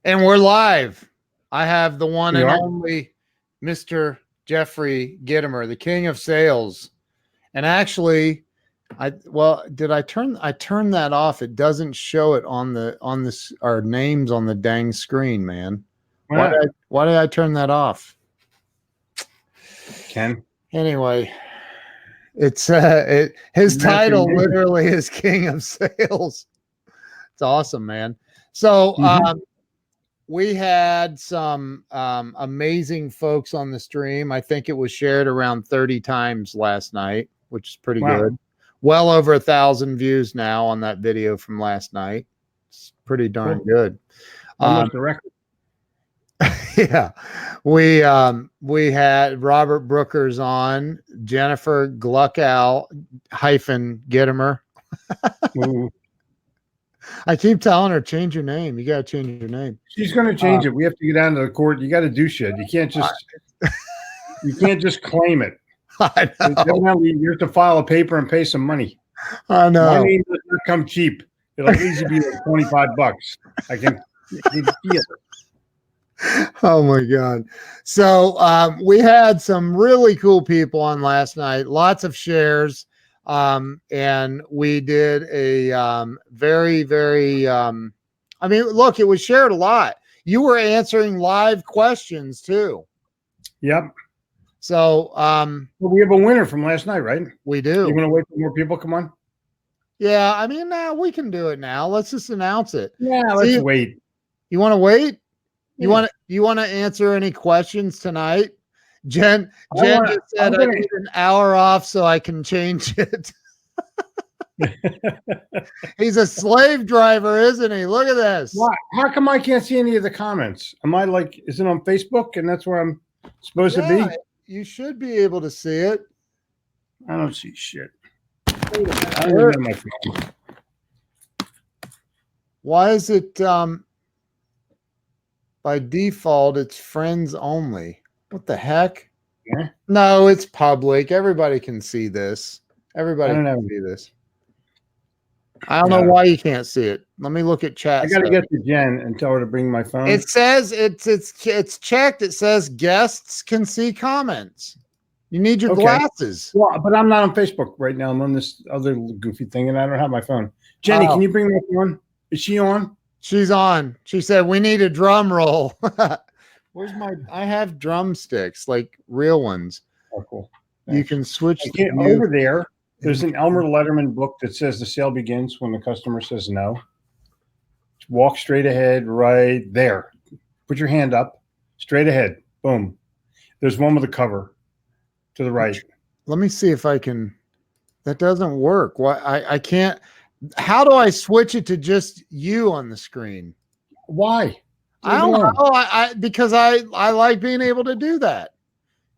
And we're live. I have the one We and are? only Mr. Jeffrey Gitomer, the king of sales. And actually, did I turn that off? It doesn't show it on our names on the dang screen, man. Why did I turn that off? Ken. Anyway, it's his title literally is King of Sales. It's awesome, man. So we had some amazing folks on the stream. I think it was shared around 30 times last night, which is pretty good. Well over 1,000 views now on that video from last night. It's pretty darn good. Almost a record. Yeah, we had Robert Brookers on, Jennifer Gluckow -Gitomer. I keep telling her, change your name. You got to change your name. She's going to change it. We have to get down to the court. You got to do shit. You can't just claim it. I know. You have to file a paper and pay some money. I know. My name does not come cheap. It'll easily be like $25. I can feel it. Oh my God. So we had some really cool people on last night, lots of shares. And we did a very, very, I mean, look, it was shared a lot. You were answering live questions too. Yep. So well, we have a winner from last night, right? We do. You want to wait for more people? Come on. Yeah, I mean, we can do it now. Let's just announce it. Yeah, let's wait. You want to wait? You want to answer any questions tonight? Jen just said I need an hour off so I can change it. He's a slave driver, isn't he? Look at this. Why? How come I can't see any of the comments? Am I like, is it on Facebook and that's where I'm supposed to be? You should be able to see it. I don't see shit. I don't know my phone. Why is it by default it's friends only? What the heck? Yeah. No, it's public. Everybody can see this. Everybody can see this. I don't know why you can't see it. Let me look at chat. I got to get to Jen and tell her to bring my phone. It says it's checked. It says guests can see comments. You need your glasses. Well, but I'm not on Facebook right now. I'm on this other goofy thing, and I don't have my phone. Jenny, can you bring my phone? Is she on? She's on. She said we need a drum roll. Where's I have drumsticks, like real ones. Oh, cool. You can switch. Over there, there's an Elmer Letterman book that says the sale begins when the customer says no. Walk straight ahead, right there. Put your hand up, straight ahead. Boom. There's one with a cover to the right. Let me see if I can. That doesn't work. Why? I can't. How do I switch it to just you on the screen? Why? I don't know. Because I like being able to do that.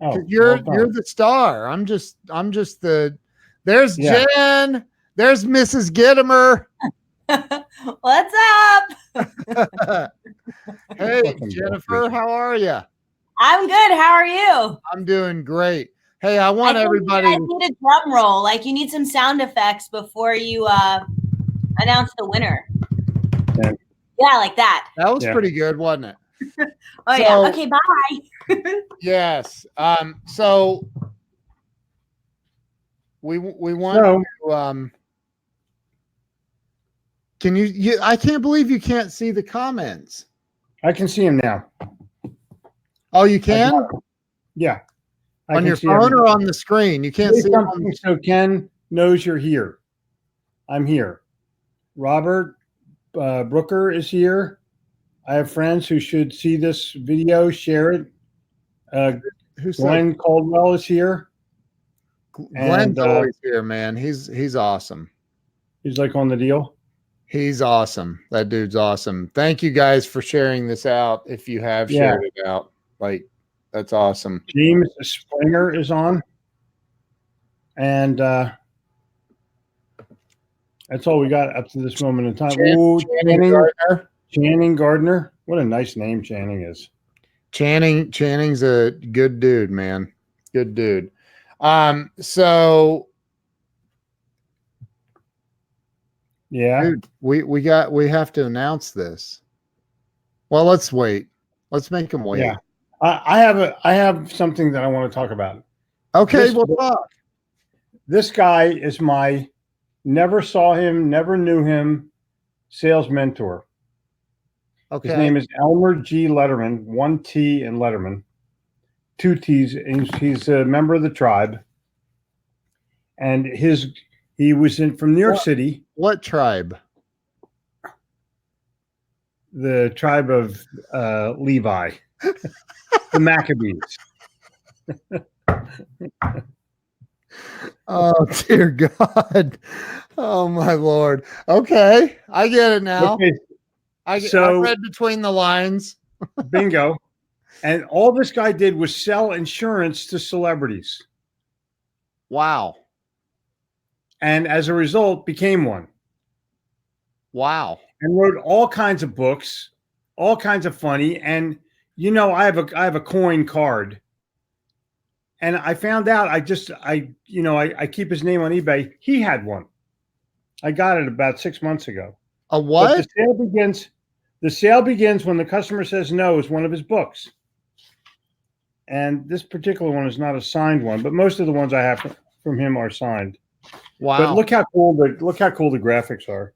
Oh, you're the star. I'm just the. There's Jen. There's Mrs. Gitomer. What's up? Hey, Jennifer, how are you? I'm good. How are you? I'm doing great. Hey, I want everybody. I need a drum roll. Like you need some sound effects before you announce the winner. Yeah, like that. That was pretty good, wasn't it? Yeah. Okay, bye. Yes. So we want to can you I can't believe you can't see the comments. I can see them now. Oh, you can? Yeah. On your phone or on the screen? You can't see them. So Ken knows you're here. I'm here. Robert Brooker is here. I have friends who should see this video, share it. Glenn Caldwell is here. Glenn's always here, man. He's awesome. He's like on the deal. He's awesome. That dude's awesome. Thank you guys for sharing this out. If you have shared it out, like that's awesome. James Springer is on, and that's all we got up to this moment in time. Channing Gardner. What a nice name Channing is. Channing's a good dude, man. Good dude. So yeah, dude, we have to announce this. Well, let's wait. Let's make him wait. Yeah. I have something that I want to talk about. Okay, we'll talk. This guy is my never saw him, never knew him sales mentor. Okay. His name is Elmer G. Letterman, 1 T in Letterman, 2 T's. He's a member of the tribe. And he was from New York City. What tribe? The tribe of Levi, the Maccabees. Oh, dear God. Oh, my Lord. Okay. I get it now. Okay, I read between the lines. Bingo. And all this guy did was sell insurance to celebrities. Wow. And as a result, became one. Wow. And wrote all kinds of books, all kinds of funny. And I have a coin card. And I found out I keep his name on eBay. He had one. I got it about 6 months ago. A what? But the sale begins when the customer says no is one of his books. And this particular one is not a signed one, but most of the ones I have from him are signed. Wow. But look how cool the graphics are.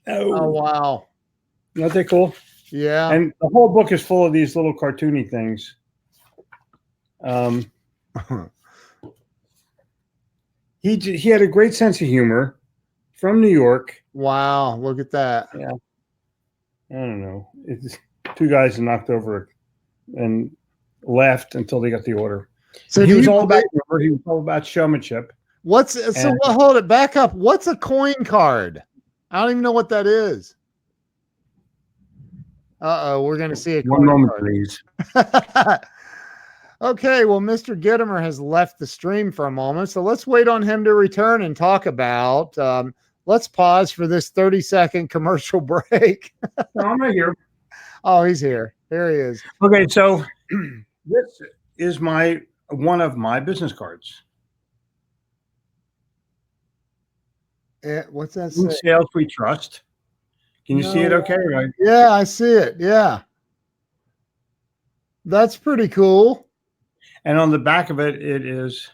Oh, wow. Aren't they cool? Yeah. And the whole book is full of these little cartoony things. He had a great sense of humor, from New York. Wow, look at that. Yeah. I don't know. It's 2 guys that knocked over and left until they got the order. So he was all about showmanship. Hold it back up. What's a coin card? I don't even know what that is. We're going to see a coin moment, card. Please. Okay, well, Mr. Gitomer has left the stream for a moment, so let's wait on him to return and talk about. Let's pause for this 30-second commercial break. No, I'm right here. Oh, he's here. There he is. Okay, so this is one of my business cards. What's that In say? sales we trust. Can you see it okay? Right? Yeah, I see it. Yeah. That's pretty cool. And on the back of it, it is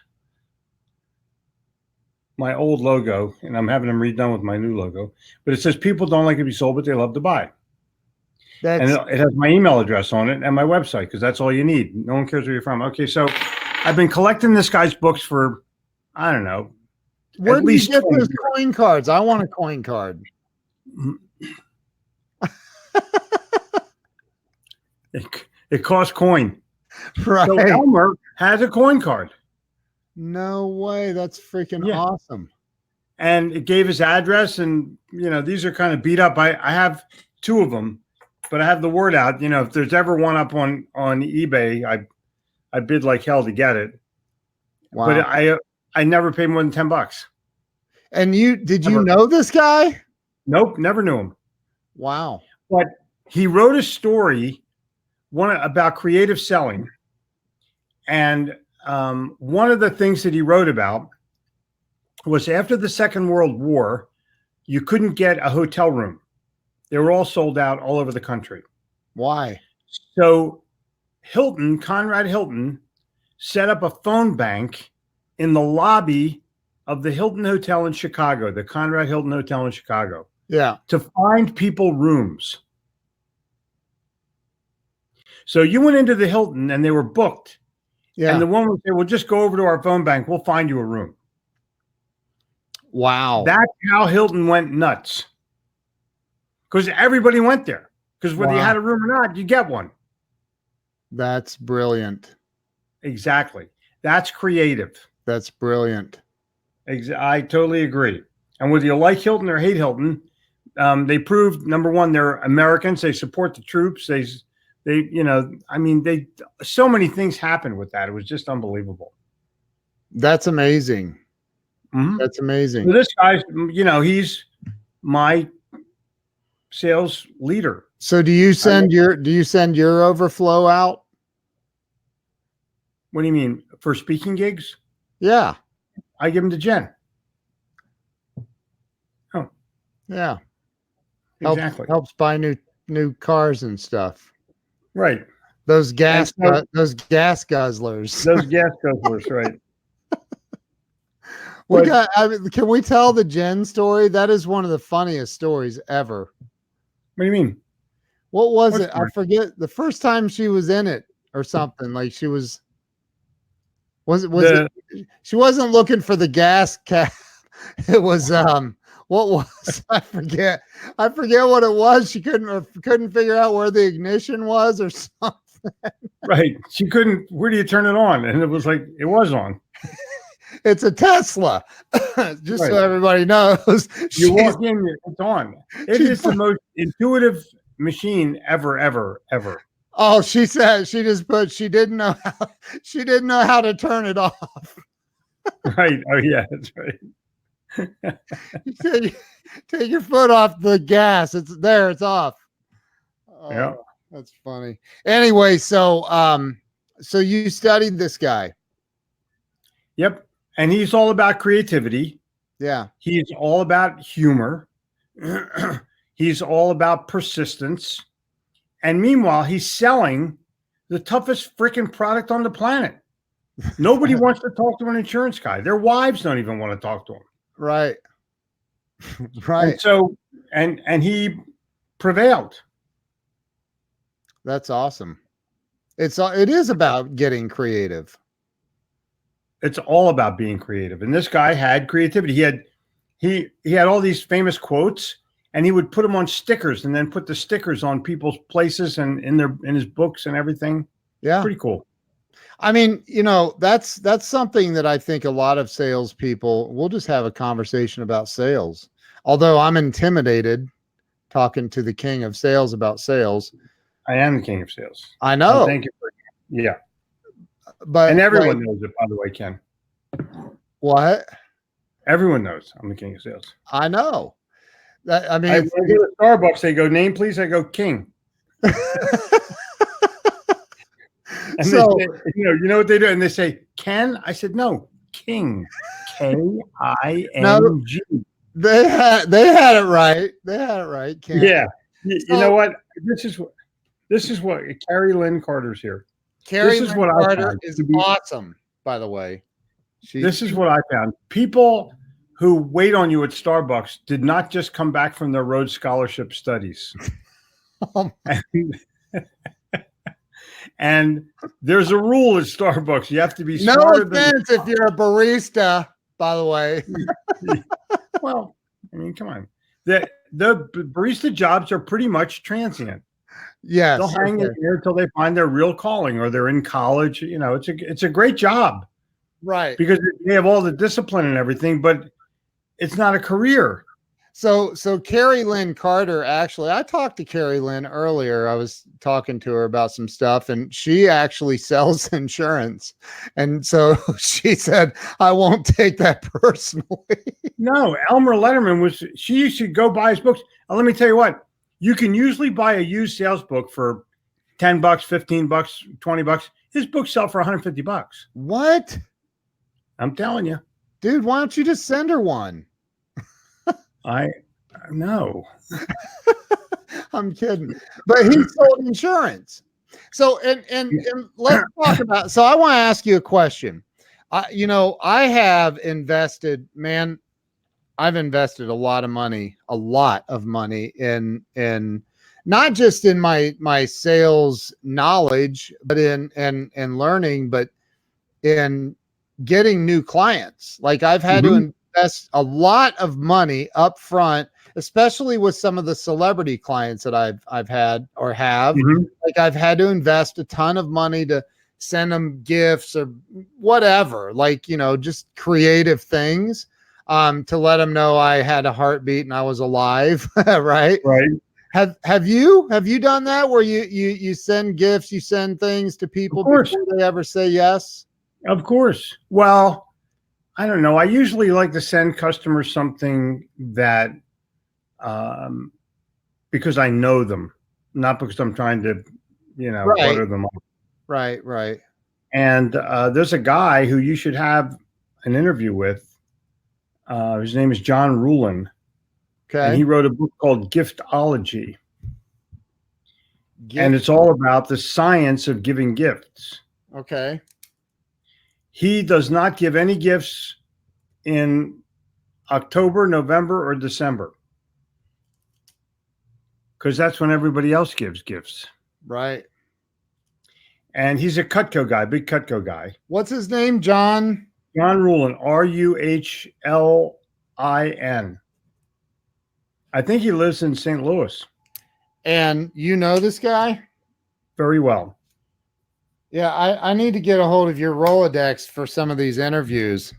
my old logo, and I'm having them redone with my new logo. But it says, people don't like to be sold, but they love to buy. And it has my email address on it and my website, because that's all you need. No one cares where you're from. Okay, so I've been collecting this guy's books for, I don't know, where do you get those coin cards? I want a coin card. It costs coin. Right. So Elmer has a coin card. No way. That's freaking awesome. And it gave his address, and these are kind of beat up. I have 2 of them, but I have the word out. If there's ever one up on eBay, I bid like hell to get it. Wow. But I never paid more than $10. And did you know this guy? Nope, never knew him. Wow. But he wrote a story about creative selling. And one of the things that he wrote about was, after the Second World War, you couldn't get a hotel room. They were all sold out all over the country. Why? So Conrad Hilton, set up a phone bank in the lobby of the Hilton Hotel in Chicago, the Conrad Hilton Hotel in Chicago. Yeah. To find people rooms. So you went into the Hilton and they were booked. Yeah. And the woman would say, well, just go over to our phone bank. We'll find you a room. Wow. That's how Hilton went nuts. Because everybody went there. Because whether you had a room or not, you get one. That's brilliant. Exactly. That's creative. That's brilliant. I totally agree. And whether you like Hilton or hate Hilton, they proved, number one, they're Americans. They support the troops. So many things happened with that. It was just unbelievable. That's amazing. Mm-hmm. That's amazing. So this guy's, he's my sales leader. So do you send your overflow out? What do you mean? For speaking gigs? Yeah. I give them to Jen. Oh. Yeah. Exactly. Helps buy new cars and stuff. Right. Those gas guzzlers. Those gas guzzlers, right. Can we tell the Jen story? That is one of the funniest stories ever. What do you mean? What was it? I forget. The first time she was in it or something. Like she was it? She wasn't looking for the gas cap. It was what was I forget what it was. She couldn't figure out where the ignition was or something. Right. She couldn't. Where do you turn it on? And it was like it was on. It's a Tesla. Just right. so everybody knows. You walk in, it's on. It is the most intuitive machine ever. Oh, she said she didn't know how to turn it off. Right. Oh yeah, that's right. Take your foot off the gas. It's there, it's off. Oh, yeah. That's funny. Anyway, so you studied this guy. Yep. And he's all about creativity. Yeah. He's all about humor. He's all about persistence. And meanwhile, he's selling the toughest freaking product on the planet. Nobody wants to talk to an insurance guy. Their wives don't even want to talk to him. Right. Right. And so, and he prevailed. That's awesome. It is about getting creative. It's all about being creative. And this guy had creativity. He had all these famous quotes, and he would put them on stickers and then put the stickers on people's places and in his books and everything. Yeah. Pretty cool. I mean, that's something that I think a lot of salespeople, we'll just have a conversation about sales. Although I'm intimidated talking to the king of sales about sales. I am the king of sales. I know. Thank you. Yeah. But everyone knows it, by the way, Ken. What? Everyone knows I'm the king of sales. I know. I mean, I go to Starbucks, they go, name, please. I go, King. And so, they say, you know what they do? And they say, Ken? I said, no, King. K-I-N-G. No, they had it right. They had it right. Ken. Yeah. You know what? This is what Carrie Lynn Carter's here. Carrie Lynn Carter is awesome, by the way. This is what I found. People who wait on you at Starbucks did not just come back from their Rhodes Scholarship studies. And there's a rule at Starbucks. You have to be smarter. No offense if you're a barista, by the way. Well, I mean, come on. The barista jobs are pretty much transient. Yes. They'll hang in there until they find their real calling, or they're in college. It's a great job. Right. Because they have all the discipline and everything, but it's not a career. So Carrie Lynn Carter, actually, I talked to Carrie Lynn earlier. I was talking to her about some stuff, and she actually sells insurance. And so she said, I won't take that personally. No, Elmer Letterman she used to go buy his books. Let me tell you what, you can usually buy a used sales book for $10, $15, $20. His books sell for $150. What? I'm telling you. Dude, why don't you just send her one? I know. I'm kidding. But he sold insurance. So and let's talk about, so I want to ask you a question. I have invested, man, I've invested a lot of money in not just in my sales knowledge, but in learning, but in getting new clients. Like I've had to invest a lot of money up front, especially with some of the celebrity clients that I've had or have. Like I've had to invest a ton of money to send them gifts or whatever, like, just creative things, to let them know I had a heartbeat and I was alive. Right. Have you done that where you send gifts, you send things to people before they ever say yes? Of course. Well, I don't know. I usually like to send customers something that, because I know them, not because I'm trying to, butter them up. Right. And there's a guy who you should have an interview with. His name is John Rulin. Okay. And he wrote a book called Giftology. and it's all about the science of giving gifts. Okay. He does not give any gifts in October, November, or December, because that's when everybody else gives gifts. Right. And he's a Cutco guy, big Cutco guy. What's his name? John Ruhlin, Ruhlin. I think he lives in St. Louis. And you know this guy? Very well. Yeah, I need to get a hold of your Rolodex for some of these interviews.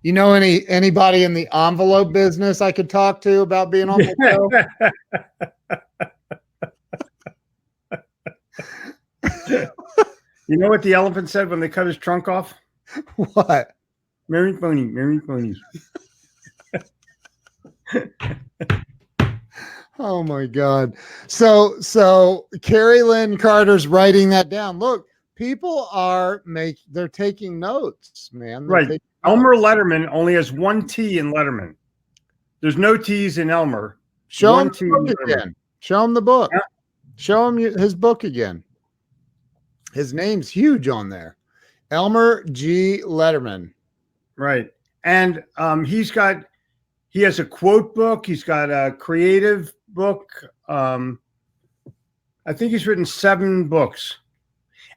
You know anybody in the envelope business I could talk to about being on the show? You know what the elephant said when they cut his trunk off? What? Mary Pony, Mary Pony. Oh my God. So Carrie Lynn Carter's writing that down. Look, people they're taking notes, man. Right. Elmer Letterman only has one T in Letterman. There's no T's in Elmer. Show him the book again. Show him the book. Yeah. Show him his book again. His name's huge on there. Elmer G. Letterman. Right. And he has a quote book. He's got a creative book. I think he's written 7 books.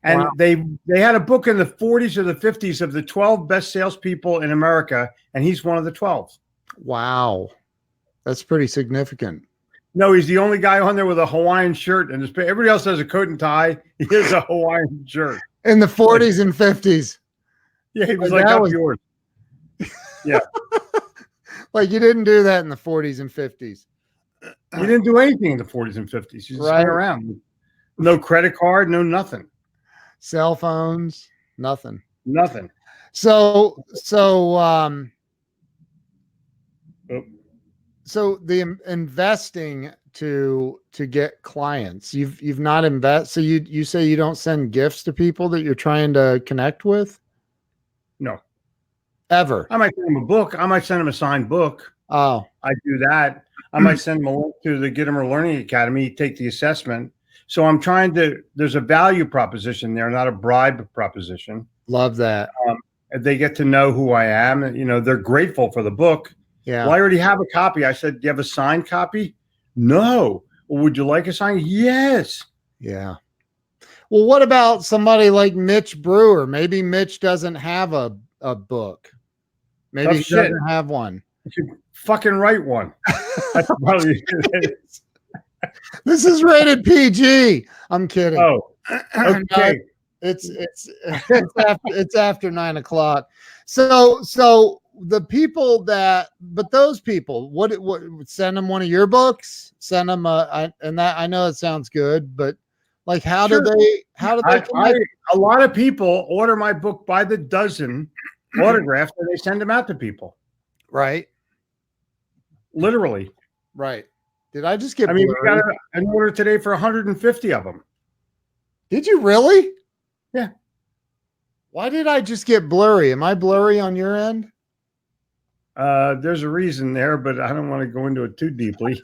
And wow. They had a book in the 40s or the 50s of the 12 best salespeople in America, and he's one of the 12. Wow. That's pretty significant. No, he's the only guy on there with a Hawaiian shirt, and everybody else has a coat and tie. He has a Hawaiian shirt. In the 40s and 50s. Yeah, he was like up yours. Yeah. Like you didn't do that in the 40s and 50s. You didn't do anything in the 40s and 50s. You just hung around. No credit card, no nothing. Cell phones, nothing. Nothing. So the investing to get clients, you've not invest. So you say you don't send gifts to people that you're trying to connect with? No. Ever. I might send them a book. I might send them a signed book. Oh. I do that. I might send them a link to the Gitomer Learning Academy, take the assessment. So I'm there's a value proposition there, not a bribe proposition. Love that. They get to know who I am. You know, they're grateful for the book. Yeah. Well, I already have a copy. I said, do you have a signed copy? No. Well, would you like a signed? Yes. Yeah. Well, what about somebody like Mitch Brewer? Maybe Mitch doesn't have a book. Maybe he doesn't have one. You should fucking write one. That's probably This is rated PG. I'm kidding. Oh, okay. It's after 9 o'clock. So the people those people, what send them one of your books? Send them I know it sounds good, but like how do they a lot of people order my book by the dozen autographed and they send them out to people. Right. Literally. Right. Did I just get we got an order today for 150 of them. Did you really? Yeah. Why did I just get blurry? Am I blurry on your end? There's a reason there, but I don't want to go into it too deeply.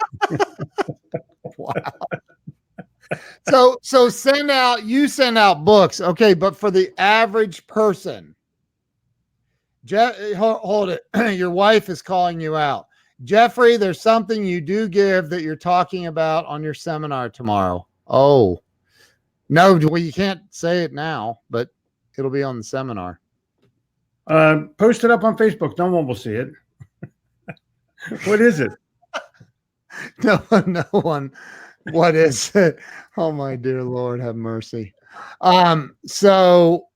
Wow. So send out books. Okay, but for the average person, hold it. Your wife is calling you out. Jeffrey, there's something you do give that you're talking about on your seminar tomorrow. Oh, no, well, you can't say it now, but it'll be on the seminar. Post it up on Facebook. No one will see it. What is it? No one. What is it? Oh my dear Lord, have mercy. So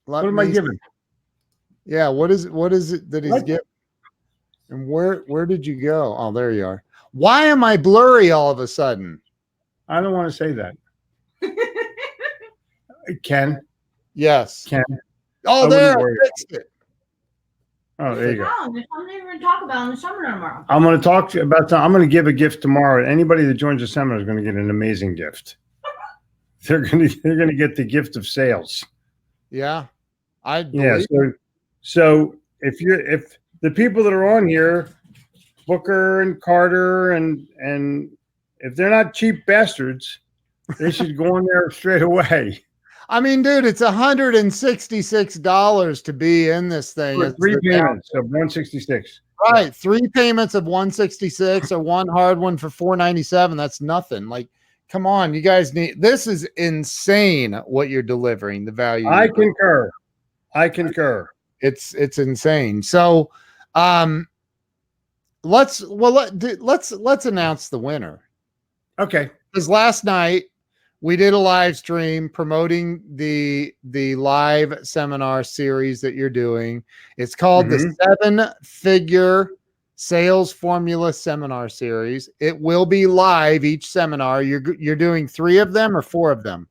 what am I giving? Yeah, what is it that he's giving? And where did you go? Oh, there you are. Why am I blurry all of a sudden? I don't want to say that. Ken? Yes. Ken? Oh, there, I fixed it. Oh, there you go. There's something we're going to talk about on the seminar tomorrow. I'm going to talk to you about I'm going to give a gift tomorrow. Anybody that joins the seminar is going to get an amazing gift. They're going to get the gift of sales. Yeah. So if the people that are on here, Booker and Carter and if they're not cheap bastards, They should go in there straight away. I mean, dude, it's $166 to be in this thing. For It's 3 the payments of 166. right. Yeah. 3 payments of 166 or one hard one for 497. That's nothing. Like, come on, you guys this is insane what you're delivering, the value. I concur. It's insane. So let's announce the winner. Okay. Because last night we did a live stream promoting the live seminar series that you're doing. It's called the 7-Figure Sales Formula Seminar Series. It will be live each seminar. You're doing 3 of them or 4 of them?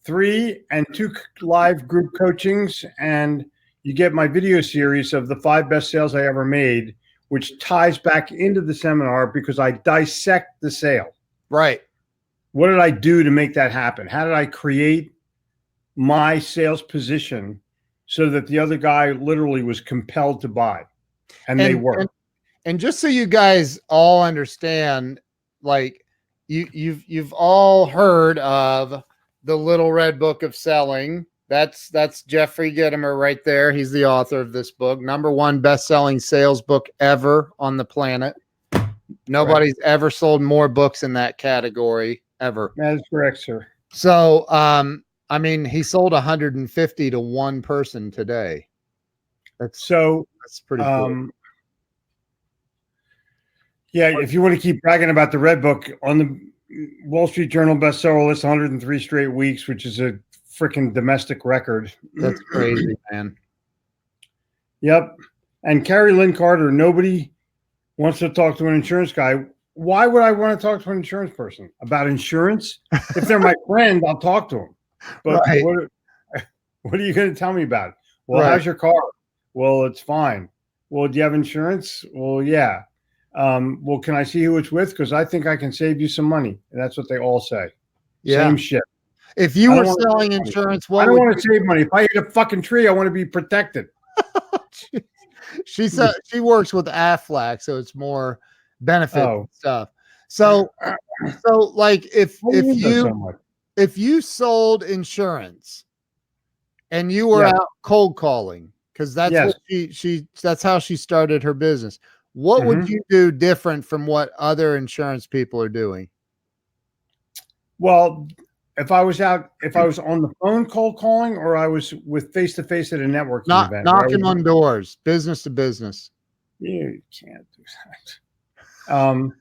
3 and 2 live group coachings, and you get my video series of the 5 best sales I ever made, which ties back into the seminar because I dissect the sale. Right. What did I do to make that happen? How did I create my sales position so that the other guy literally was compelled to buy? And they were. And just so you guys all understand, like you've all heard of the Little Red Book of Selling. That's Jeffrey Gitomer right there. He's the author of this book, #1 best-selling sales book ever on the planet. Nobody's ever sold more books in that category ever. That is correct, sir. So, I mean, he sold 150 to one person today. That's pretty cool. Yeah, if you want to keep bragging about the Red Book, on the Wall Street Journal bestseller list, 103 straight weeks, which is a freaking domestic record. That's crazy, man. Yep. And Carrie Lynn Carter, nobody wants to talk to an insurance guy. Why would I want to talk to an insurance person about insurance? If they're my friend, I'll talk to them. But right. what are you going to tell me about? Well, how's your car? Well, it's fine. Well, do you have insurance? Well, yeah. Well, can I see who it's with? Because I think I can save you some money. And that's what they all say. Yeah. Same shit. If you were selling insurance, I don't want to save money. If I hit a fucking tree, I want to be protected. She said she works with Aflac, so it's more benefit stuff. So like if you sold insurance and you were out cold calling, because that's what that's how she started her business. What would you do different from what other insurance people are doing? Well, if I was on the phone cold calling, or I was with face-to-face at a networking event. Knocking on doors, business to business. You can't do that.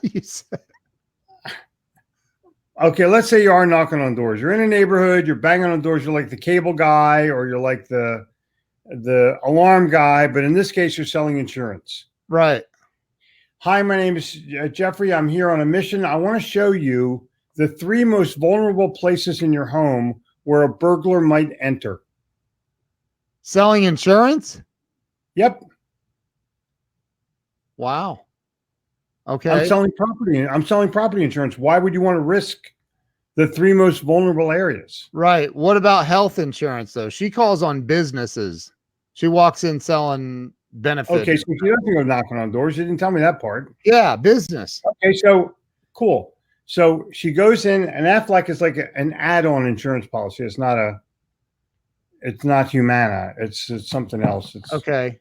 You said. Okay, let's say you are knocking on doors. You're in a neighborhood, you're banging on doors, you're like the cable guy, or you're like the alarm guy, but in this case, you're selling insurance. Right. Hi, my name is Jeffrey. I'm here on a mission. I want to show you the 3 most vulnerable places in your home where a burglar might enter. Selling insurance? Yep. Wow. Okay. I'm selling property insurance. Why would you want to risk the 3 most vulnerable areas? Right. What about health insurance, though? She calls on businesses. She walks in selling benefits. Okay, so she doesn't go knocking on doors. You didn't tell me that part. Yeah, business. Okay, so cool. So she goes in, and Aflac is like an add-on insurance policy. It's not Humana. It's something else. It's okay.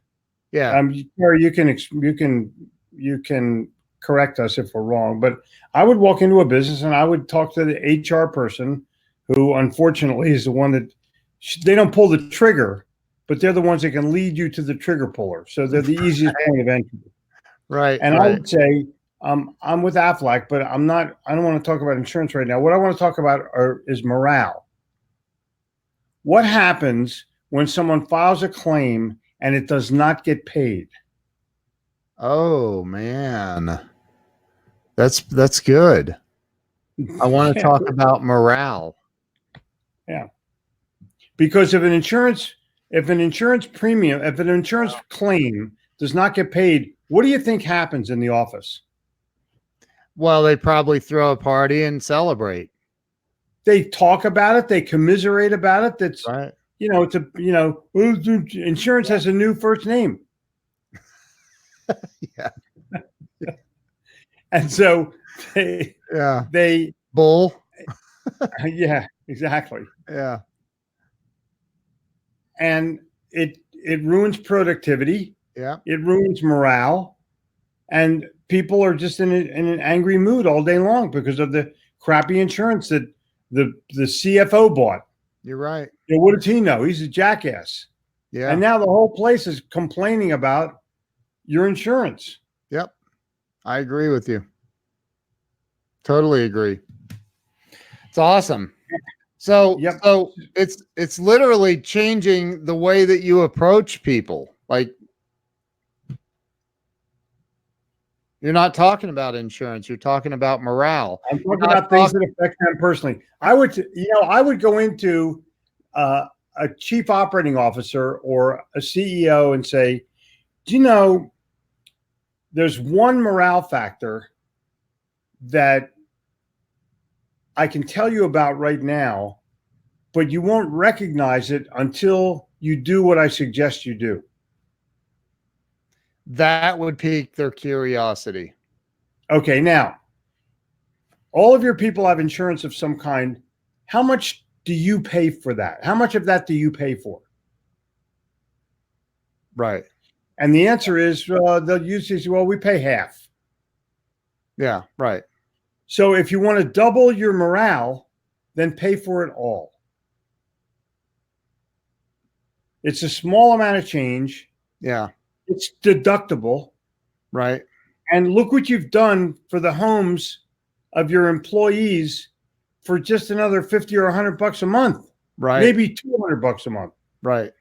Yeah. Or you can correct us if we're wrong, but I would walk into a business and I would talk to the HR person, who unfortunately is the one that they don't pull the trigger, but they're the ones that can lead you to the trigger puller. So they're the easiest point of entry. Right. And I would say, I'm with Aflac, but I don't want to talk about insurance right now. What I want to talk about is morale. What happens when someone files a claim and it does not get paid? Oh man, that's good. I want to talk about morale. Yeah, because if an insurance claim does not get paid, what do you think happens in the office? Well, they probably throw a party and celebrate. They talk about it. They commiserate about it. That's right. Insurance has a new first name. Yeah. And so they bull. Yeah, exactly. Yeah. And it ruins productivity. Yeah. It ruins morale, and people are just in an angry mood all day long because of the crappy insurance that the CFO bought. You're right. You know, what does he know? He's a jackass. Yeah. And now the whole place is complaining about your insurance. Yep. I agree with you. Totally agree. It's awesome. So, Yep. so it's literally changing the way that you approach people. Like, you're not talking about insurance. You're talking about morale. I'm talking about things that affect them personally. I would go into a chief operating officer or a CEO and say, do you know, there's one morale factor that I can tell you about right now, but you won't recognize it until you do what I suggest you do. That would pique their curiosity. Okay, now, all of your people have insurance of some kind. How much do you pay for that? How much of that do you pay for? Right. And the answer is they'll usually say, well, we pay half. Yeah, right. So if you want to double your morale, then pay for it all. It's a small amount of change. Yeah. It's deductible. Right. And look what you've done for the homes of your employees for just another 50 or $100 a month. Right. Maybe $200 a month. Right.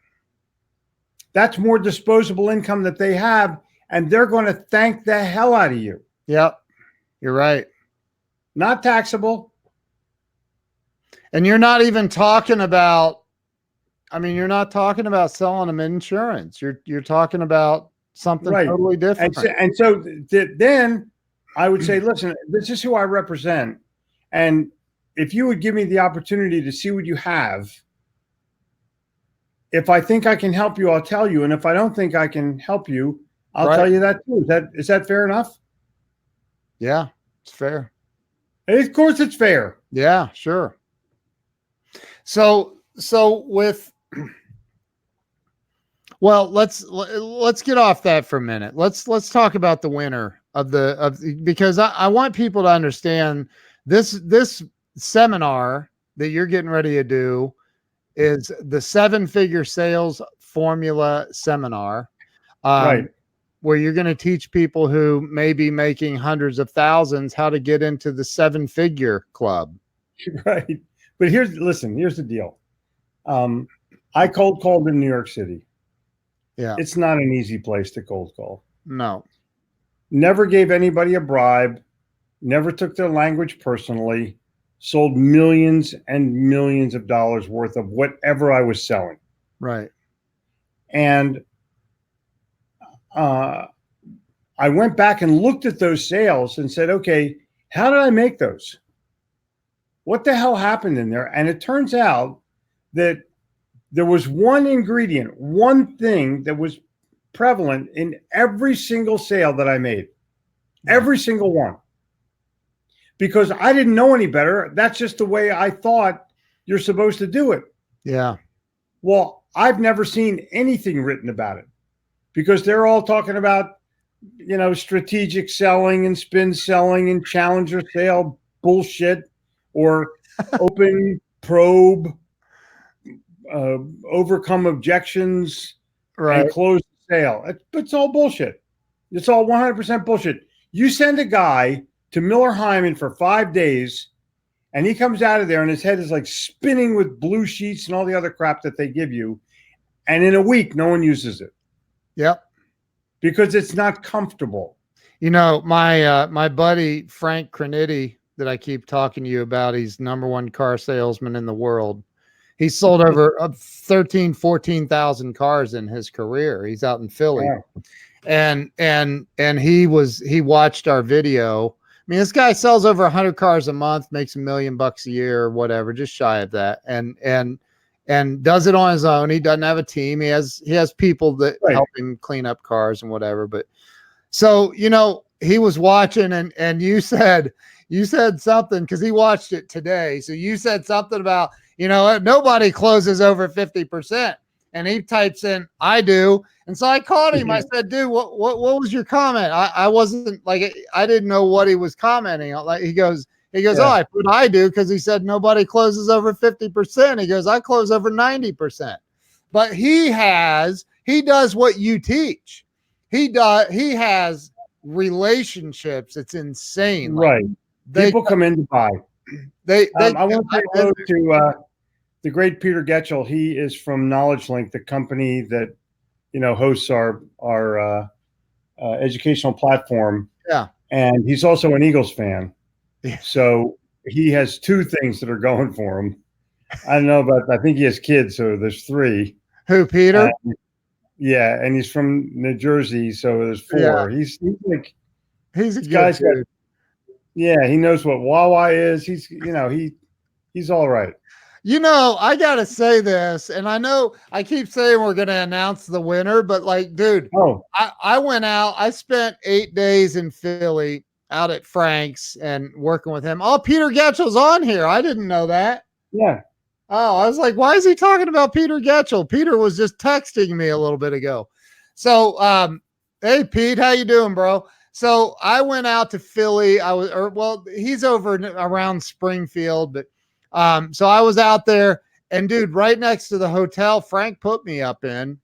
That's more disposable income that they have, and they're going to thank the hell out of you. Yep. You're right. Not taxable. And you're not even talking about, you're not talking about selling them insurance. You're talking about something totally different. And so then I would say, listen, this is who I represent. And if you would give me the opportunity to see what you have, if I think I can help you, I'll tell you. And if I don't think I can help you, I'll tell you that too. Is that fair enough? Yeah, it's fair. Of course it's fair. Yeah, sure. So with, well, let's get off that for a minute. Let's talk about the winner because I want people to understand this seminar that you're getting ready to do is the 7-figure sales formula seminar, Right. where you're going to teach people who may be making hundreds of thousands how to get into the 7-figure club. Right. But here's the deal. I cold called in New York City. Yeah. It's not an easy place to cold call. No. Never gave anybody a bribe, never took their language personally, sold millions and millions of dollars worth of whatever I was selling. Right. And I went back and looked at those sales and said, okay, how did I make those? What the hell happened in there? And it turns out that there was one ingredient, one thing that was prevalent in every single sale that I made. Every single one. Because I didn't know any better. That's just the way I thought you're supposed to do it. Yeah. Well, I've never seen anything written about it because they're all talking about, strategic selling and spin selling and challenger sale bullshit, or open probe, overcome objections, and close the sale. It's all bullshit. It's all 100% bullshit. You send a guy to Miller Hyman for 5 days, and he comes out of there and his head is like spinning with blue sheets and all the other crap that they give you. And in a week, no one uses it. Yep. Because it's not comfortable. My buddy Frank Crenity that I keep talking to you about, he's '1 car salesman in the world. He's sold over 13, 14,000 cars in his career. He's out in Philly. Wow. And he watched our video. This guy sells over 100 cars a month, makes $1 million a year or whatever, just shy of that. And does it on his own. He doesn't have a team. He has people that help him clean up cars and whatever. But so, he was watching and you said, you said something because he watched it today. So you said something about, nobody closes over 50%. And he types in, I do. And so I called him. I said, dude, what was your comment? I wasn't like, I didn't know what he was commenting on. Like he goes, oh, I put I do because he said nobody closes over 50%. He goes, I close over 90%. But he does what you teach. He has relationships. It's insane. Right. People come in to buy. I want to say hello to the great Peter Getchell. He is from Knowledge Link, the company that hosts our educational platform. Yeah, and he's also an Eagles fan. Yeah. So he has two things that are going for him. I don't know, but I think he has kids, so there's three. Who, Peter? Yeah, and he's from New Jersey, so there's four. Yeah. He's a good dude. Yeah, he knows what Wawa is. He's all right. I got to say this, and I know I keep saying we're going to announce the winner, but dude, I went out. I spent 8 days in Philly out at Frank's and working with him. Oh, Peter Getchell's on here. I didn't know that. Yeah. Oh, I was like, why is he talking about Peter Getchell? Peter was just texting me a little bit ago. So, hey, Pete, how you doing, bro? So I went out to Philly. He's over around Springfield, but so I was out there, and dude, right next to the hotel Frank put me up in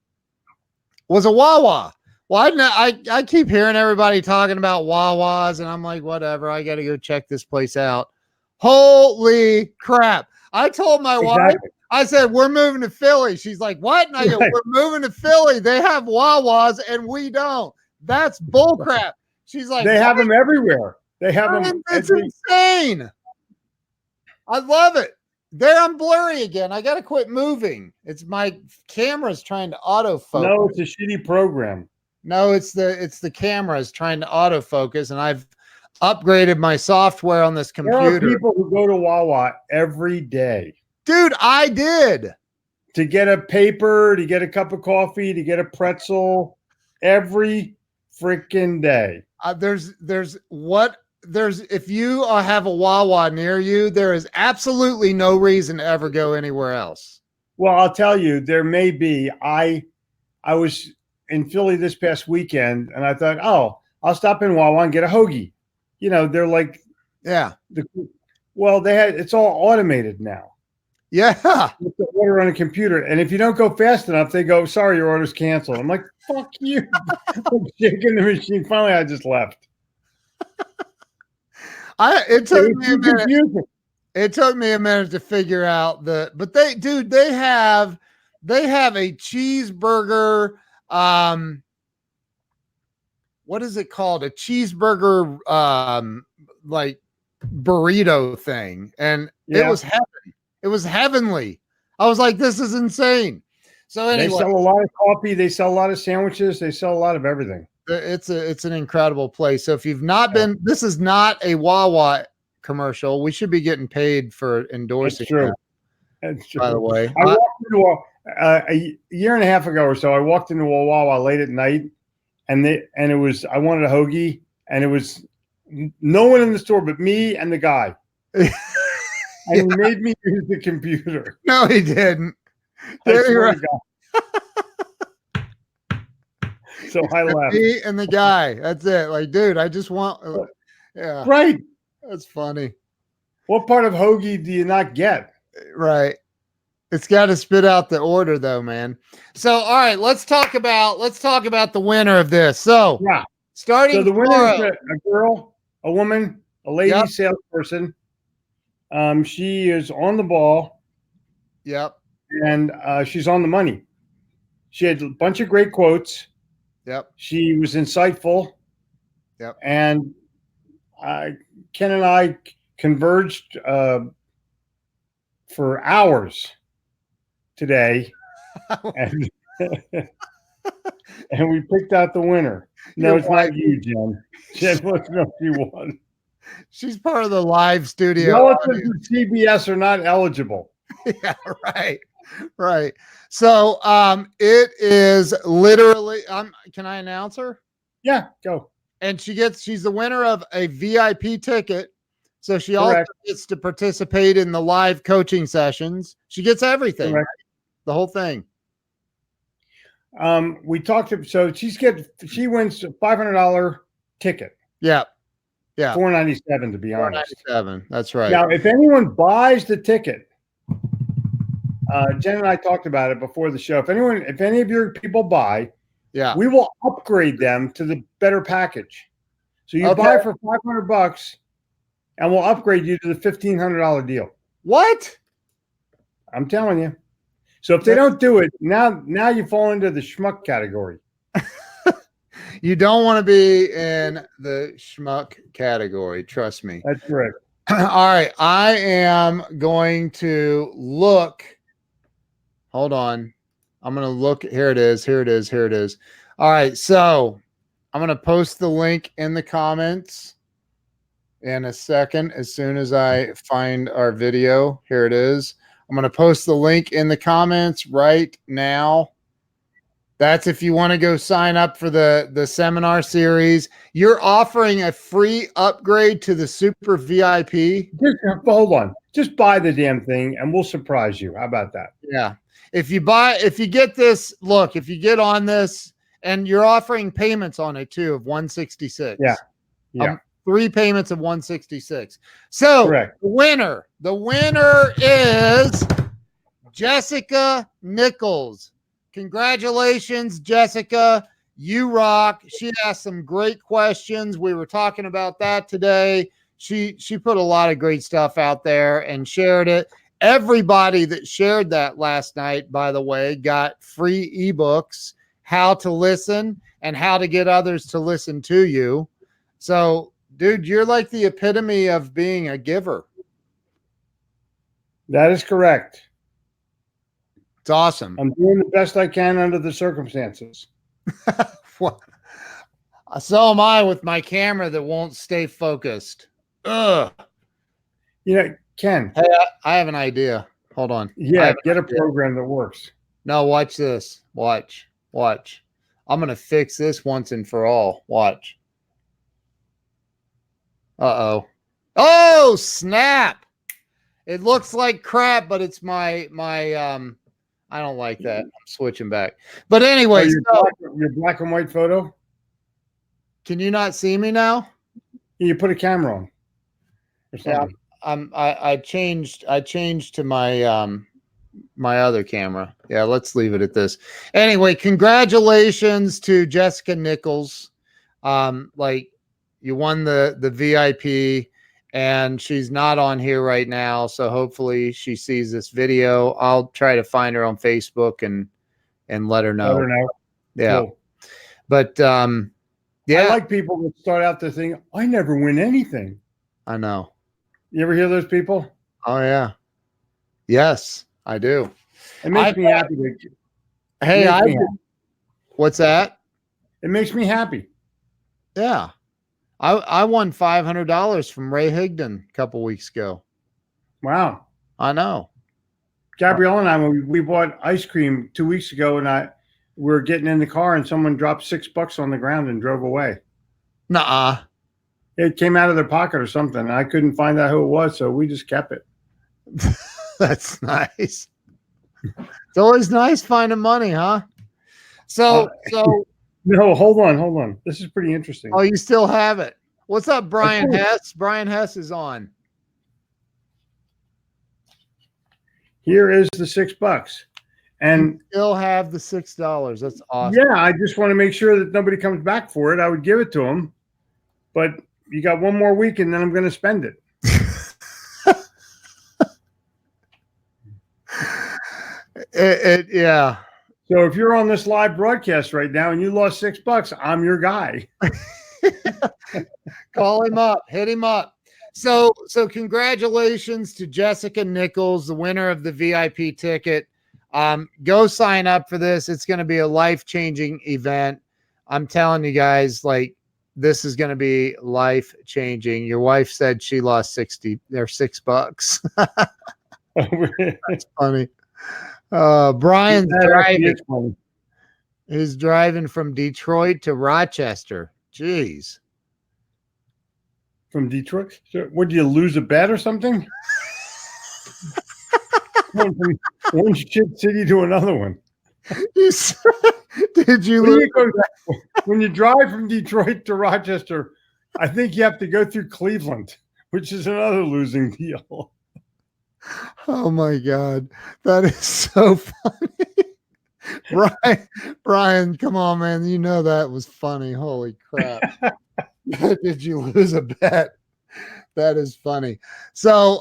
was a Wawa. Well, I keep hearing everybody talking about Wawas, and I'm like, whatever, I got to go check this place out. Holy crap. I told my wife, I said, we're moving to Philly. She's like, what? And I go, we're moving to Philly. They have Wawas, and we don't. That's bull crap. She's like, they have them everywhere. They have them. It's insane. I love it. There, I'm blurry again. I got to quit moving. It's my camera's trying to autofocus. No, it's a shitty program. No, it's the camera's trying to autofocus, and I've upgraded my software on this computer. There are people who go to Wawa every day. Dude, I did. To get a paper, to get a cup of coffee, to get a pretzel every freaking day. If you have a Wawa near you, there is absolutely no reason to ever go anywhere else. Well, I'll tell you, there may be. I was in Philly this past weekend, and I thought, I'll stop in Wawa and get a hoagie. They're like, yeah. It's all automated now. Yeah. You have to order on a computer, and if you don't go fast enough, they go, sorry, your order's canceled. I'm like, fuck you. I'm shaking the machine. Finally, I just left. It took me a minute to figure out but they have a cheeseburger. What is it called? A cheeseburger, like burrito thing. And It was heaven. It was heavenly. I was like, this is insane. So anyway, they sell a lot of coffee. They sell a lot of sandwiches. They sell a lot of everything. It's an incredible place. So if you've not been, this is not a Wawa commercial. We should be getting paid for endorsing. That's true. That's true. By the way, I walked into a year and a half ago or so. I walked into a Wawa late at night, and it was, I wanted a hoagie, and it was no one in the store but me and the guy. And he made me use the computer. No, he didn't. So I left. Me and the guy. That's it. Like, dude, I just want. Yeah. Right. That's funny. What part of hoagie do you not get? Right. It's got to spit out the order, though, man. So, all right, let's talk about the winner of this. So, yeah, starting. So the winner is a girl, a woman, a lady salesperson. She is on the ball. Yep. And she's on the money. She had a bunch of great quotes. Yep. She was insightful. Yep. And Ken and I converged for hours today, and we picked out the winner. No, it's not you, Jen. Jen wants to know if you won. She's part of the live studio. Relatives of CBS are not eligible. Yeah, right. So it is literally can I announce her? Yeah, go. And she's the winner of a VIP ticket So she also gets to participate in the live coaching sessions. She gets everything, right? The whole thing. We talked to, so she wins a $500 ticket. Yeah. Yeah. $497 to be honest. $497. That's right. Now, if anyone buys the ticket, Jen and I talked about it before the show. If any of your people buy, we will upgrade them to the better package. So you buy for $500 and we'll upgrade you to the $1,500 deal. What? I'm telling you. So if they don't do it, now you fall into the schmuck category. You don't want to be in the schmuck category. Trust me. That's correct. All right. I am going to look. Hold on. I'm going to look. Here it is. Here it is. Here it is. All right. So I'm going to post the link in the comments in a second. As soon as I find our video, here it is. I'm going to post the link in the comments right now. That's if you want to go sign up for the seminar series. You're offering a free upgrade to the super VIP. Hold on. Just buy the damn thing and we'll surprise you. How about that? Yeah. If you get this, look, if you get on this, and you're offering payments on it too of 166. Yeah. Yeah. 3 payments of 166. So correct. The winner is Jessica Nichols. Congratulations, Jessica. You rock. She asked some great questions. We were talking about that today. She put a lot of great stuff out there and shared it. Everybody that shared that last night, by the way, got free ebooks, how to listen and how to get others to listen to you. So, dude, you're like the epitome of being a giver. That is correct. It's awesome. I'm doing the best I can under the circumstances. So am I with my camera that won't stay focused. Ugh. You know, Ken. Hey, I have an idea. Hold on. Yeah, get a program that works. No, watch this. Watch. I'm going to fix this once and for all. Watch. Uh-oh. Oh, snap. It looks like crap, but it's my I don't like that. I'm switching back. But anyway, your black and white photo. Can you not see me now? You put a camera on. Yeah, I changed to my my other camera. Yeah, let's leave it at this. Anyway, congratulations to Jessica Nichols. Like you won the VIP. And she's not on here right now, so hopefully she sees this video. I'll try to find her on Facebook and let her know. Yeah. Cool. But yeah, I like people that start out to think, I never win anything. I know. You ever hear those people? Oh yeah. Yes, I do. It makes me happy. Hey, what's that? It makes me happy. Yeah. I won $500 from Ray Higdon a couple weeks ago. Wow. I know. Gabrielle and I, we bought ice cream 2 weeks ago, and we were getting in the car, and someone dropped $6 on the ground and drove away. Nuh-uh. It came out of their pocket or something. I couldn't find out who it was, so we just kept it. That's nice. It's always nice finding money, huh? So no, hold on. This is pretty interesting. Oh, you still have it. What's up, Brian Hess? Brian Hess is on. Here is the $6. And you still have the $6. That's awesome. Yeah, I just want to make sure that nobody comes back for it. I would give it to them. But you got one more week and then I'm going to spend it. Yeah. So if you're on this live broadcast right now and you lost $6, I'm your guy. Call him up, hit him up. So congratulations to Jessica Nichols, the winner of the VIP ticket. Go sign up for this. It's going to be a life-changing event. I'm telling you guys, like, this is going to be life-changing. Your wife said she lost $6. That's funny. Brian's driving. He's driving from Detroit to Rochester. Jeez. from Detroit. So, what, did you lose a bet or something? Going from one shit city to another one. Did you lose? When you drive from Detroit to Rochester, I think you have to go through Cleveland, which is another losing deal. Oh my God, that is so funny. Brian, come on, man. You know that was funny. Holy crap. Did you lose a bet? That is funny. So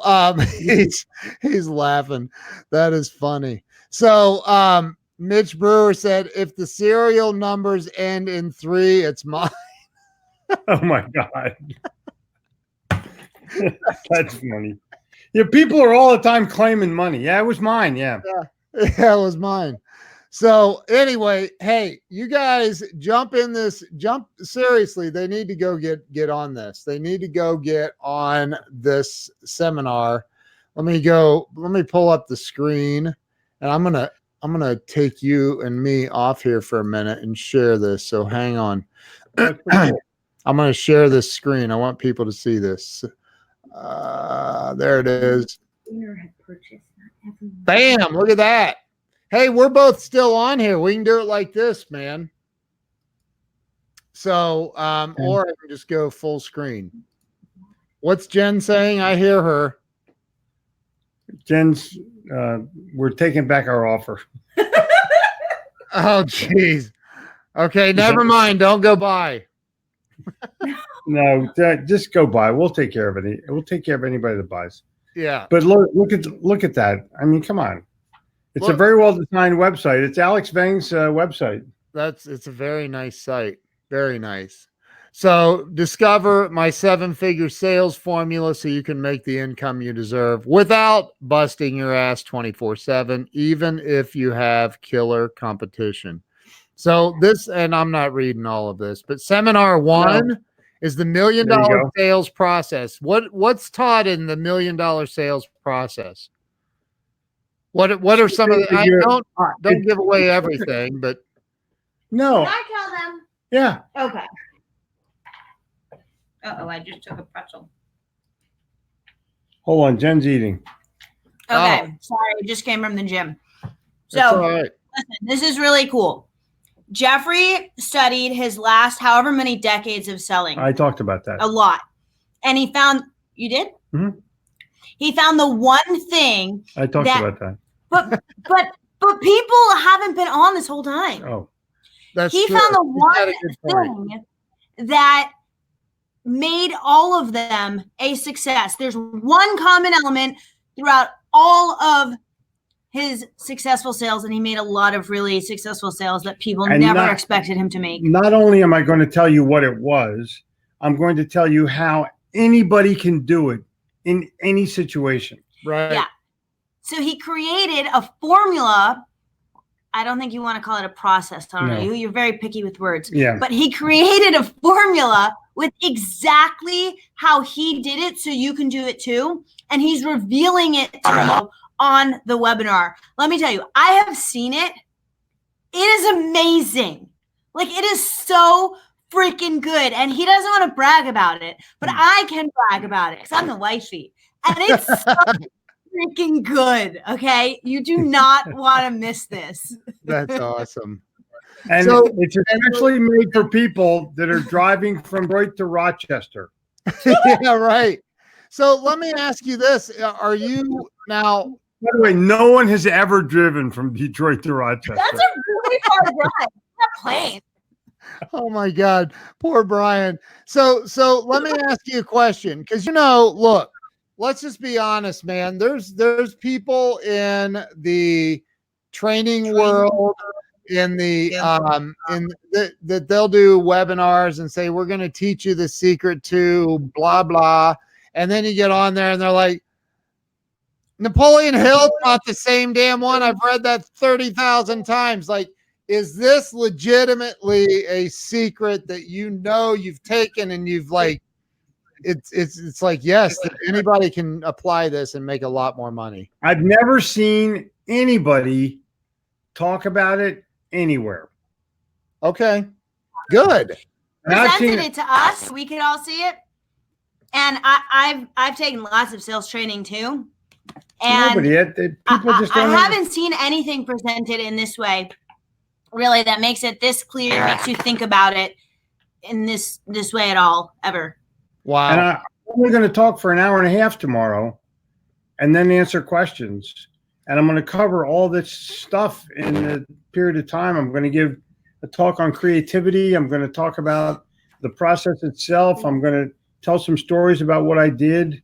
he's laughing. That is funny. So Mitch Brewer said, if the serial numbers end in 3, it's mine. Oh my God. That's funny. Yeah, people are all the time claiming money. Yeah, it was mine. Yeah, it was mine. So anyway, hey, you guys jump seriously. They need to go get on this. They need to go get on this seminar. Let me pull up the screen, and I'm gonna take you and me off here for a minute and share this. So hang on. that's pretty cool. I'm gonna share this screen. I want people to see this. There it is. Bam! Look at that. Hey, we're both still on here. We can do it like this, man. So, or I can just go full screen. What's Jen saying? I hear her. Jen's, we're taking back our offer. Oh, geez. Okay, never mind. Don't go by. No, just go buy. We'll take care of it. We'll take care of anybody that buys. Yeah. But look at that. I mean, come on. It's a very well designed website. It's Alex Vang's website. It's a very nice site. Very nice. So discover my 7-figure sales formula so you can make the income you deserve without busting your ass 24/7, even if you have killer competition. So this, and I'm not reading all of this, but seminar 1 is the $1 million sales process. What's taught in the $1 million sales process? What are some of the, I don't give away everything, but Can no. I tell them? Yeah. Okay. Uh-oh, I just took a pretzel. Hold on, Jen's eating. Okay, sorry, it just came from the gym. That's all So right. listen, this is really cool. Jeffrey studied his last however many decades of selling. I talked about that. A lot. And he found, you did? Mm-hmm. He found the one thing. I talked about that. But people haven't been on this whole time. Oh. That's he true. found the one thing that made all of them a success. There's one common element throughout all of his successful sales, and he made a lot of really successful sales that people never expected him to make. Not only am I going to tell you what it was, I'm going to tell you how anybody can do it in any situation. Right. Yeah. So he created a formula. I don't think you want to call it a process. I don't know. You're very picky with words. Yeah. But he created a formula with exactly how he did it so you can do it too. And he's revealing it to you on the webinar. Let me tell you, I have seen it. It is amazing. Like, it is so freaking good. And he doesn't want to brag about it, but I can brag about it because I'm the wifey. And it's so freaking good. Okay. You do not want to miss this. That's awesome. And so, it's actually made for people that are driving from Detroit to Rochester. Yeah, right. So let me ask you this. Are you now? By the way, no one has ever driven from Detroit to Rochester. That's a really hard ride. Not plane. Oh my God, poor Brian. So let me ask you a question, because look, let's just be honest, man. There's people in the training world, in the that they'll do webinars and say, we're going to teach you the secret to blah blah, and then you get on there and they're like, Napoleon Hill taught the same damn one. I've read that 30,000 times. Like, is this legitimately a secret that you've taken and you've like, it's like, yes, that anybody can apply this and make a lot more money? I've never seen anybody talk about it anywhere. Okay, good. Presented it to us. We could all see it. And I've taken lots of sales training too. And Nobody yet. People just I don't haven't seen anything presented in this way, really, that makes it this clear, makes you think about it in this way at all, ever. Wow. And I'm only going to talk for an hour and a half tomorrow and then answer questions. And I'm going to cover all this stuff in a period of time. I'm going to give a talk on creativity. I'm going to talk about the process itself. I'm going to tell some stories about what I did.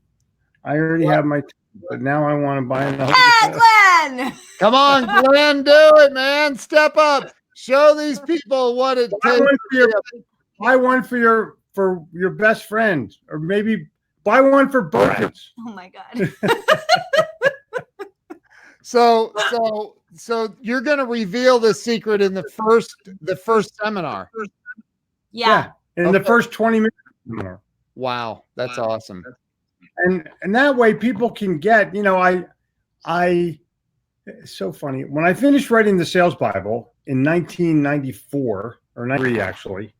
I already have my, but now I want to buy another. Glenn! Come on, Glenn, do it, man. Step up. Show these people what it takes. Buy one for your best friend, or maybe buy one for both. Oh my God. So you're going to reveal the secret in the first seminar. Yeah. In the first 20 minutes. Wow, that's awesome. And that way people can get, it's so funny. When I finished writing the Sales Bible in 1994 or 93, actually,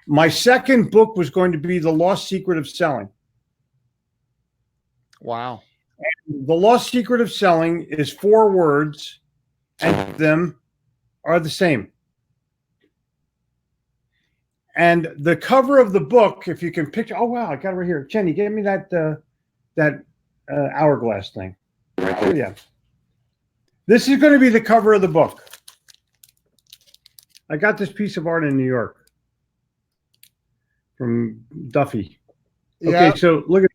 my second book was going to be The Lost Secret of Selling. Wow. And The Lost Secret of Selling is 4 words, and them are the same. And the cover of the book, if you can picture, oh wow, I got it right here. Jenny, give me that hourglass thing. Oh yeah. This is going to be the cover of the book. I got this piece of art in New York from Duffy. Okay, yeah. So look at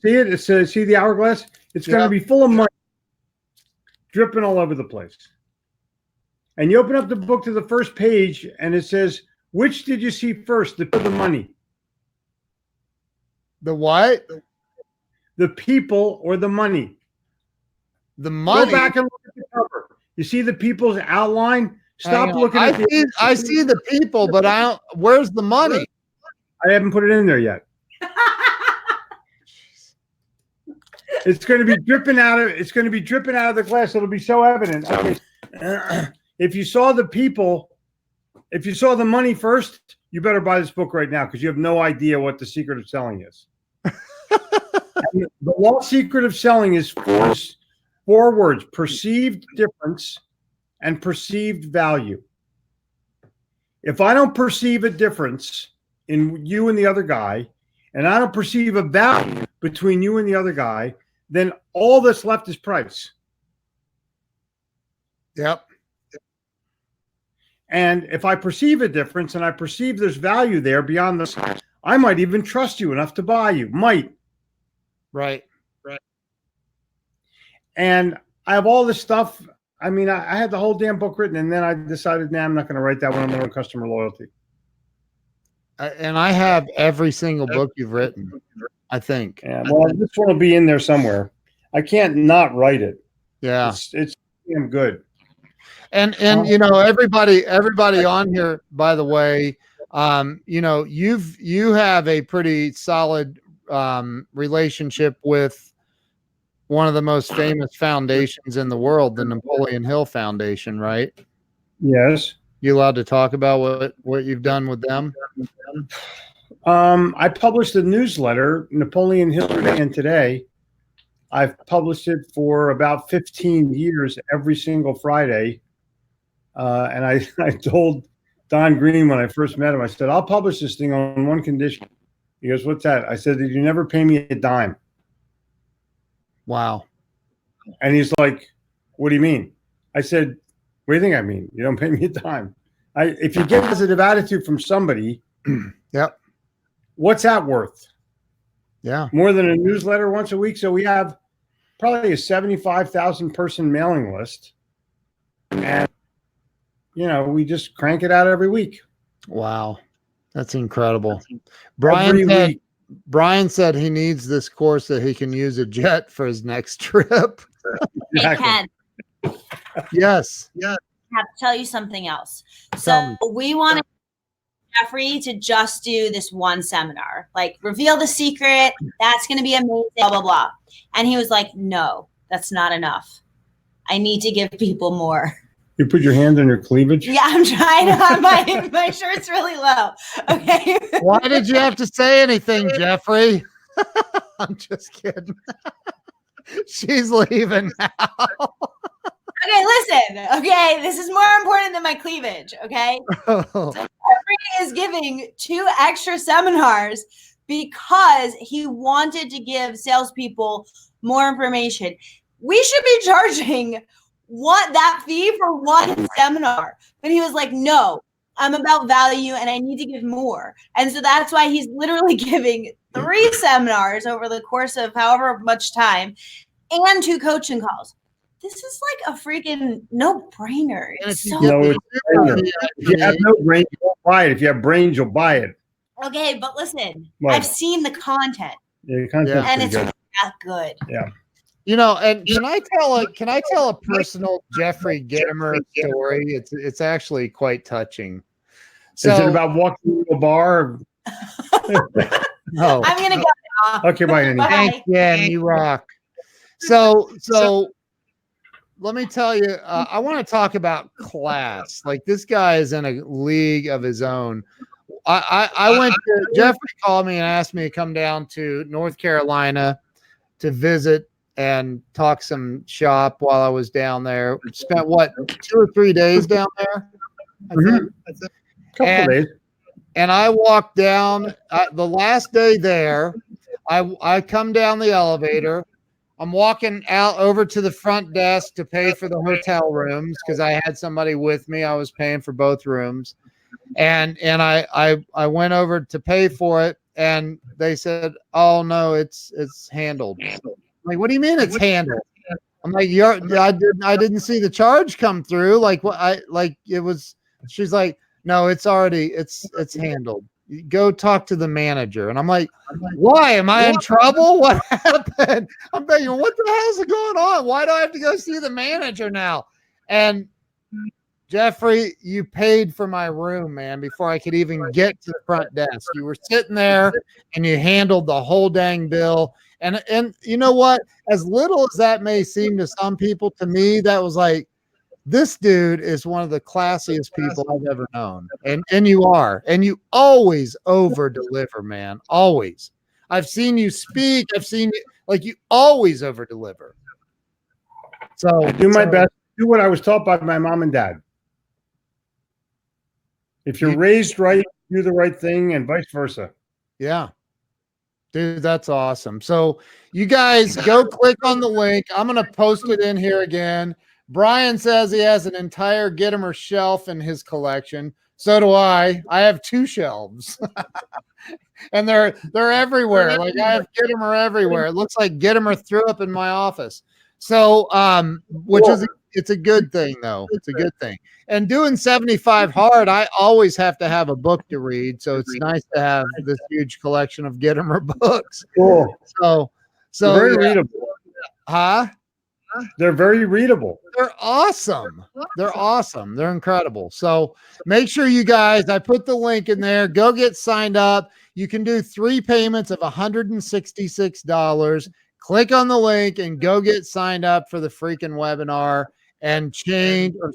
see it. It says, see the hourglass? It's going to be full of money, dripping all over the place. And you open up the book to the first page, and it says, which did you see first, the money? The what? The people or the money? The money. Go back and look at the cover. You see the people's outline? Stop looking at I see the people, but I don't. Where's the money? I haven't put it in there yet. It's going to be dripping out of. It's going to be dripping out of the glass. It'll be so evident. Okay. If you saw the people, if you saw the money first, you better buy this book right now because you have no idea what the secret of selling is. The Lost Secret of Selling is 4 words: perceived difference and perceived value. If I don't perceive a difference in you and the other guy, and I don't perceive a value between you and the other guy, then all that's left is price. Yep. And if I perceive a difference and I perceive there's value there beyond the size, I might even trust you enough to buy you. Might. Right. And I have all this stuff. I mean, I had the whole damn book written, and then I decided, nah, I'm not going to write that one. I'm going to customer loyalty. And I have every single book you've written, I think. Yeah, well, this one will be in there somewhere. I can't not write it. Yeah. It's damn good. And everybody on here, by the way, you have a pretty solid relationship with one of the most famous foundations in the world, the Napoleon Hill Foundation, right? Yes. You allowed to talk about what you've done with them? I published a newsletter, Napoleon Hill Today. I've published it for about 15 years, every single Friday. And I told Don Green when I first met him, I said, I'll publish this thing on one condition. He goes, what's that? I said, did you never pay me a dime? Wow. And he's like, what do you mean? I said, what do you think I mean? You don't pay me a dime. If you get a positive attitude from somebody, yep. What's that worth? Yeah. More than a newsletter once a week. So we have probably a 75,000 person mailing list. And, we just crank it out every week. Wow. That's incredible. Brian said he needs this course so he can use a jet for his next trip. Exactly. Ken. Yes. Yeah. I have to tell you something else. So we wanted Jeffrey to just do this one seminar, like reveal the secret. That's going to be amazing, blah, blah, blah. And he was like, no, that's not enough. I need to give people more. You put your hand on your cleavage? Yeah, I'm trying to. My shirt's really low. Okay. Why did you have to say anything, Jeffrey? I'm just kidding. She's leaving now. Okay, listen. Okay, this is more important than my cleavage. Okay. Jeffrey is giving 2 extra seminars because he wanted to give salespeople more information. We should be charging that fee for 1 seminar. But he was like, no, I'm about value and I need to give more. And so that's why he's literally giving 3 seminars over the course of however much time and 2 coaching calls. This is like a freaking no-brainer. It's so if you have no brains, you won't buy it. If you have brains, you'll buy it. Okay, but listen, Right. I've seen the content. Yeah, the content's And it's pretty that good. Yeah. You know, and can I tell a personal Jeffrey Gitomer story? It's actually quite touching. So, is it about walking to a bar? No. I'm gonna go now. Okay, bye, Annie. Thanks, Jen. You rock. So let me tell you, I want to talk about class. Like, this guy is in a league of his own. I went to, Jeffrey called me and asked me to come down to North Carolina to visit and talk some shop while I was down there. Spent 2 or 3 days down there? I think. Couple of days. And I walked down the last day there. I come down the elevator. I'm walking out over to the front desk to pay for the hotel rooms because I had somebody with me. I was paying for both rooms. And I went over to pay for it, and they said, "Oh no, it's handled." I'm like, what do you mean it's handled? I'm like, I didn't see the charge come through. Like, what it was. She's like, no, it's handled. Go talk to the manager. And I'm like, why? Am I in trouble? What happened? I'm thinking, what the hell's going on? Why do I have to go see the manager now? And Jeffrey, you paid for my room, man, before I could even get to the front desk. You were sitting there and you handled the whole dang bill. And you know what? As little as that may seem to some people, to me, that was like, this dude is one of the classiest people I've ever known. And you are. And you always over deliver, man. Always. I've seen you speak. I've seen you, like, you always over deliver. So I do my best. Do what I was taught by my mom and dad. If you're raised right, do the right thing, and vice versa. Yeah. Dude, that's awesome. So you guys go click on the link. I'm going to post it in here again. Brian says he has an entire Gitomer shelf in his collection. So do I. I have 2 shelves. And they're everywhere. Like, I have Gitomer everywhere. It looks like Gitomer threw up in my office. So which is it's a good thing, though. It's a good thing. And doing 75 hard, I always have to have a book to read. So it's nice to have this huge collection of Gitomer books. Cool. So very readable. Huh? They're very readable. They're awesome. They're awesome. They're incredible. So make sure you guys, I put the link in there. Go get signed up. You can do 3 payments of $166. Click on the link and go get signed up for the freaking webinar and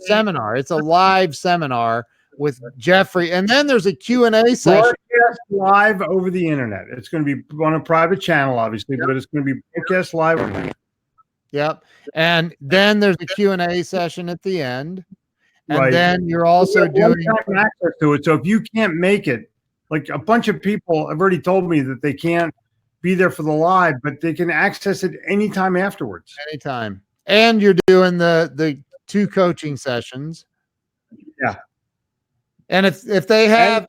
seminar. It's a live seminar with Jeffrey. And then there's a Q&A session. Broadcast live over the internet. It's going to be on a private channel, obviously, but it's going to be broadcast live. Yep. And then there's a Q&A session at the end. And then you're also doing access to it. So if you can't make it, like a bunch of people have already told me that they can't be there for the live, but they can access it anytime afterwards. Anytime. And you're doing the 2 coaching sessions. Yeah. And if they have,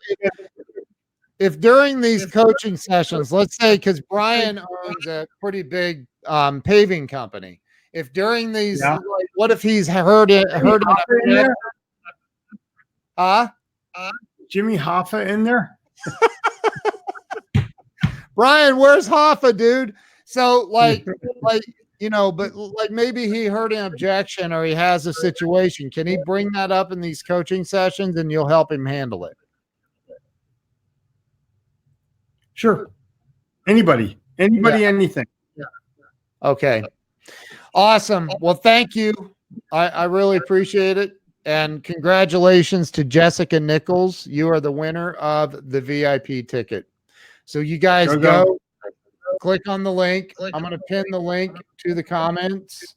if during these coaching sessions, let's say, because Brian owns a pretty big paving company. If during these, like, what if he's heard it? Jimmy Hoffa in there? Brian, where's Hoffa, dude? So like, you know, but like maybe he heard an objection or he has a situation. Can he bring that up in these coaching sessions and you'll help him handle it? Sure. Anybody, anything. Yeah. Okay. Awesome. Well, thank you. I really appreciate it. And congratulations to Jessica Nichols. You are the winner of the VIP ticket. So you guys go click on the link. I'm going to pin the link to the comments.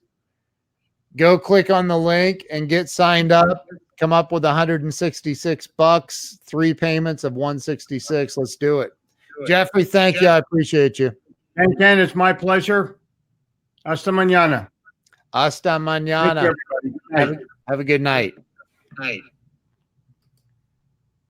Go click on the link and get signed up. Come up with $166, 3 payments of $166. Let's do it. Jeffrey, thank you. I appreciate you. And Ken, it's my pleasure. Hasta mañana. Hasta mañana. Thank you, everybody. Have a good night. Night.